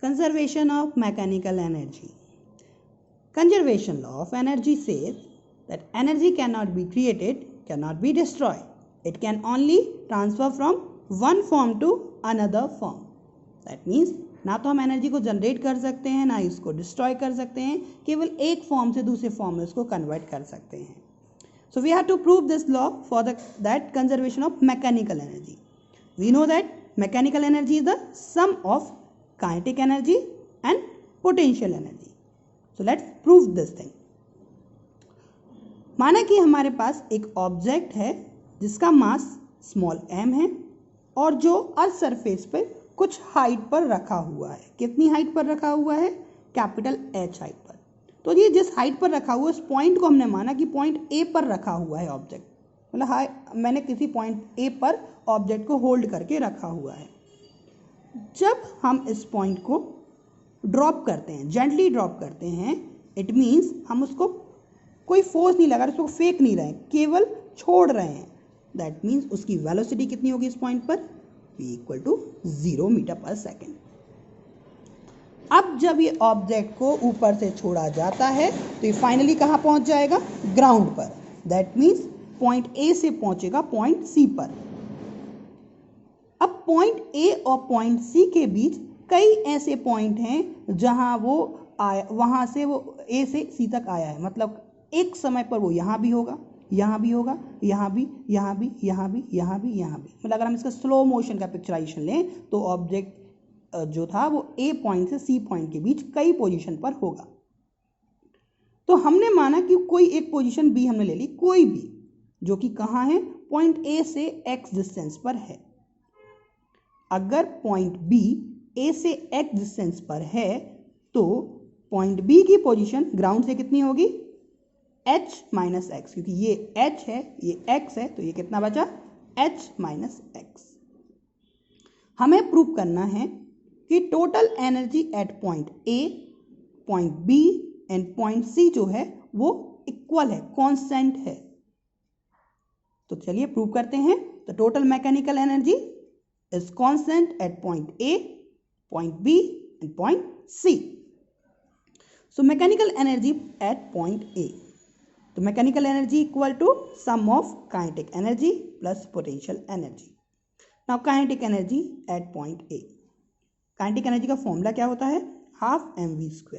Conservation of mechanical energy. Conservation law of energy says that energy cannot be created, cannot be destroyed. It can only transfer from one form to another form. That means ना तो हम energy को generate कर सकते हैं ना इसको destroy कर सकते हैं, केवल एक फॉर्म से दूसरे फॉर्म में उसको कन्वर्ट कर सकते हैं. So we have to prove this law for that conservation of mechanical energy. We know that mechanical energy is the sum of kinetic energy and potential energy. So let's prove this thing. माना कि हमारे पास एक object है जिसका mass small m है और जो earth surface पे कुछ हाइट पर रखा हुआ है. कितनी हाइट पर रखा हुआ है? कैपिटल H हाइट पर. तो ये जिस हाइट पर रखा हुआ है उस पॉइंट को हमने माना कि पॉइंट A पर रखा हुआ है ऑब्जेक्ट. मतलब मैंने किसी पॉइंट A पर ऑब्जेक्ट को होल्ड करके रखा हुआ है. जब हम इस पॉइंट को ड्रॉप करते हैं, जेंटली ड्रॉप करते हैं, इट मीन्स हम उसको कोई फोर्स नहीं लगा रहे, उसको फेंक नहीं रहे हैं, केवल छोड़ रहे हैं. दैट मीन्स उसकी वेलोसिटी कितनी होगी इस पॉइंट पर? v इक्वल टू 0 मीटर पर सेकेंड. अब जब ये ऑब्जेक्ट को ऊपर से छोड़ा जाता है तो ये फाइनली कहाँ पहुँच जाएगा? ग्राउंड पर. दैट मीन्स पॉइंट A से पहुँचेगा पॉइंट C पर. अब पॉइंट A और पॉइंट C के बीच कई ऐसे पॉइंट हैं जहाँ वो आया, वहाँ से वो A से C तक आया है. मतलब एक समय पर वो यहाँ भी होगा, यहाँ भी होगा, यहाँ भी, यहाँ भी, यहाँ भी, यहाँ भी, यहाँ भी. मतलब अगर हम इसका स्लो मोशन का पिक्चराइजेशन लें तो ऑब्जेक्ट जो था वो A पॉइंट से C पॉइंट के बीच कई पोजीशन पर होगा. तो हमने माना कि कोई एक पोजीशन B हमने ले ली, कोई भी, जो कि कहाँ है? पॉइंट A से X डिस्टेंस पर है. अगर पॉइंट B A से X डिस्टेंस पर है तो पॉइंट B की पोजीशन ग्राउंड से कितनी होगी? H minus x. क्योंकि ये H है, ये X है, तो ये कितना बचा? H minus x. हमें प्रूव करना है कि total energy at point A, point B and point C जो है वो इक्वल है, कांस्टेंट है. तो चलिए प्रूव करते हैं. तो total mechanical energy is constant at point A, point B and point C. So mechanical energy at point A. तो mechanical energy equal to sum of kinetic energy plus potential energy. Now kinetic energy at point A. Kinetic energy का formula क्या होता है? Half mv².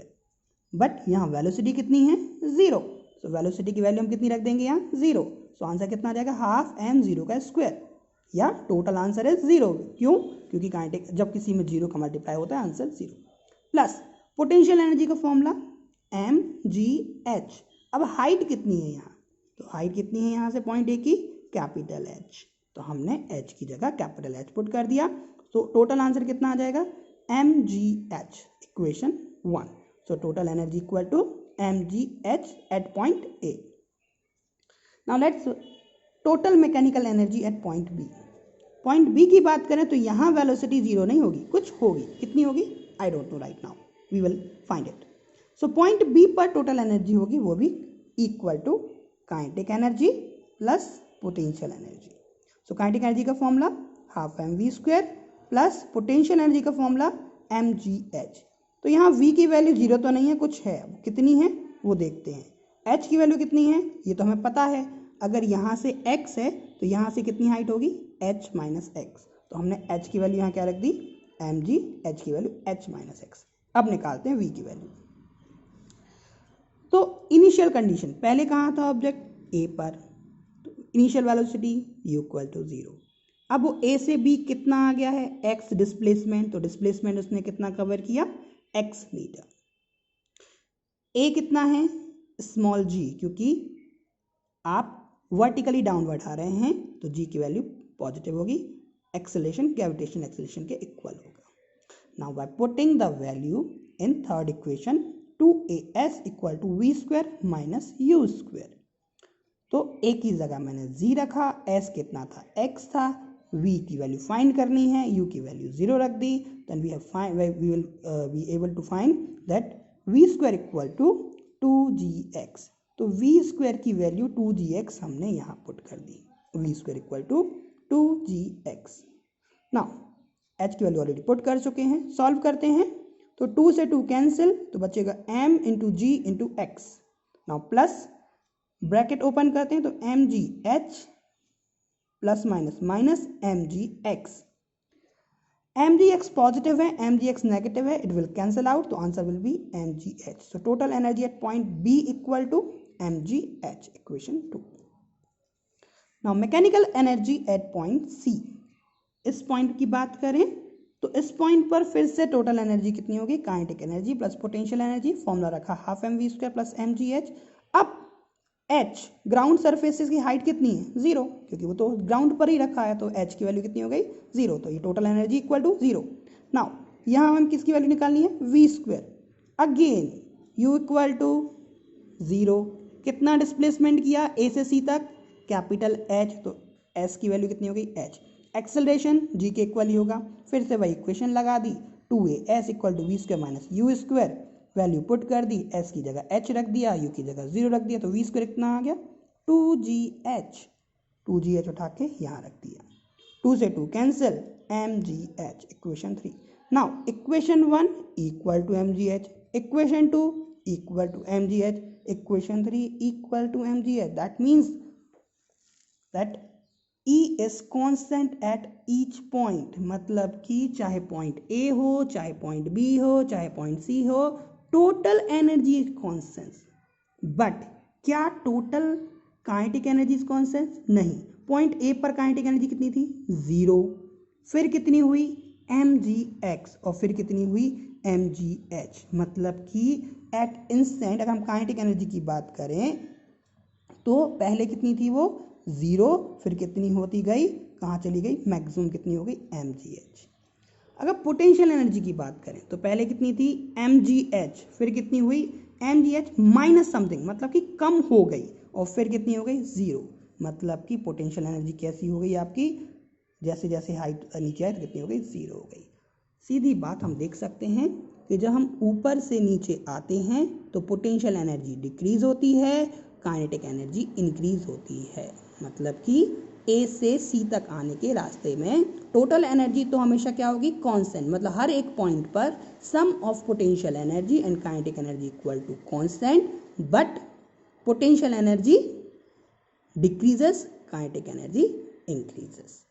But यहाँ velocity कितनी है? 0. So velocity की value हम कितनी रख देंगे यहाँ? 0. सो आंसर कितना आ जाएगा? हाफ m0 का स्क्वायर. या टोटल आंसर है 0. क्यों? क्योंकि काइनेटिक जब किसी में 0 का मल्टीप्लाई होता है आंसर 0. प्लस पोटेंशियल एनर्जी का फॉर्मूला mgh. अब हाइट कितनी है यहाँ? तो हाइट कितनी है यहाँ से पॉइंट A की? Capital H. तो हमने H की जगह कैपिटल H पुट कर दिया. तो टोटल आंसर कितना आ जाएगा? mgh. Equation 1. So total energy equal to mgh at point A. Now let's total mechanical energy at point B. Point B की बात करें तो यहाँ वेलोसिटी 0 नहीं होगी, कुछ होगी. कितनी होगी? I don't know right now, we will find it. So point B पर टोटल एनर्जी होगी वो भी equal to kinetic energy plus potential energy. So kinetic energy का formula half mv² plus potential energy का फॉर्मूला mgh. तो यहाँ v की value 0 तो नहीं है, कुछ है. कितनी है वो देखते हैं. h की वैल्यू कितनी है ये तो हमें पता है. अगर यहाँ से x है तो यहाँ से कितनी हाइट होगी? h minus x. तो हमने h की वैल्यू यहाँ क्या रख दी? mg. h की वैल्यू h माइनस एक्स. अब निकालते हैं v की वैल्यू. तो इनिशियल कंडीशन पहले कहाँ था? ऑब्जेक्ट A पर. तो initial velocity u equal to 0. अब वो A से B कितना आ गया है? x displacement. तो डिस्प्लेसमेंट उसने कितना कवर किया? x metre. A कितना है? Small g. क्योंकि आप वर्टिकली डाउनवर्ड आ रहे हैं तो g की वैल्यू पॉजिटिव होगी. एक्सेलरेशन ग्रेविटेशन एक्सेलरेशन के इक्वल होगा. Now by putting the value in third equation 2as equal to v² minus u². तो a की जगह मैंने z रखा, s कितना था? x था. v की वैल्यू फाइंड करनी है, u की वैल्यू 0 रख दी. Then we will be able to find that v² equal to 2gx. तो v² की वैल्यू 2gx हमने यहाँ पुट कर दी. v² equal to 2gx. Now h की वैल्यू ऑलरेडी पुट कर चुके हैं. सॉल्व करते हैं. तो 2 से 2 कैंसिल, तो बचेगा m into G into X. Now plus bracket open करते हैं तो M G H plus minus minus M G X. M G X positive है, एम जी एक्स नेगेटिव है, इट विल कैंसल आउट, तो answer will be M G H. So total energy at point B equal to M G H, equation 2। Now mechanical energy at point C, इस point की बात करें तो इस point पर फिर से टोटल एनर्जी कितनी होगी, kinetic energy plus potential energy, formula रखा half M V square plus M G H. अब एच ग्राउंड सरफेसेस की हाइट कितनी है, 0, क्योंकि वो तो ग्राउंड पर ही रखा है, तो एच की वैल्यू कितनी हो गई, 0, तो ये total energy equal to 0। Now यहाँ हम किसकी वैल्यू निकालनी है, v square, again u equal to 0, कितना डिस्प्लेसमेंट किया ए से सी तक, कैपिटल एच, तो एस की वैल्यू कितनी हो गई, एच। एक्सेलरेशन जी के इक्वल ही होगा, फिर से वही इक्वेशन लगा दी, 2a s equal to v square minus u square, value put कर दी, एस की जगह एच रख दिया, यू की जगह 0 रख दिया, तो वी स्क्वायर कितना आ गया, 2gh उठा के यहाँ रख दिया, 2 से 2 cancel, mgh, equation 3। Now equation 1 equal to mgh, equation 2 equal to mgh, equation 3 equal to mgh, that means that E is constant at each point, मतलब कि चाहे पॉइंट A हो, चाहे पॉइंट B हो, चाहे पॉइंट C हो, total energy is constant. But क्या total kinetic energy is constant, नहीं। पॉइंट A पर काइनेटिक एनर्जी कितनी थी, 0, फिर कितनी हुई mgx, और फिर कितनी हुई mgh, मतलब कि एट इंस्टेंट अगर हम काइनेटिक एनर्जी की बात करें तो पहले कितनी थी वो 0, फिर कितनी होती गई, कहाँ चली गई, मैक्सिमम कितनी हो गई, mgh। अगर पोटेंशियल एनर्जी की बात करें तो पहले कितनी थी mgh, फिर कितनी हुई mgh माइनस समथिंग, मतलब कि कम हो गई, और फिर कितनी हो गई 0, मतलब कि पोटेंशियल एनर्जी कैसी हो गई आपकी, जैसे जैसे हाइट नीचे आए तो कितनी हो गई, 0 हो गई। सीधी बात हम देख सकते हैं कि जब हम ऊपर से नीचे आते हैं तो पोटेंशियल एनर्जी डिक्रीज होती है, काइनेटिक एनर्जी इंक्रीज होती है, मतलब कि ए से सी तक आने के रास्ते में टोटल एनर्जी तो हमेशा क्या होगी, कांस्टेंट, मतलब हर एक पॉइंट पर sum of potential energy and kinetic energy equal to constant, but potential energy decreases, kinetic energy increases.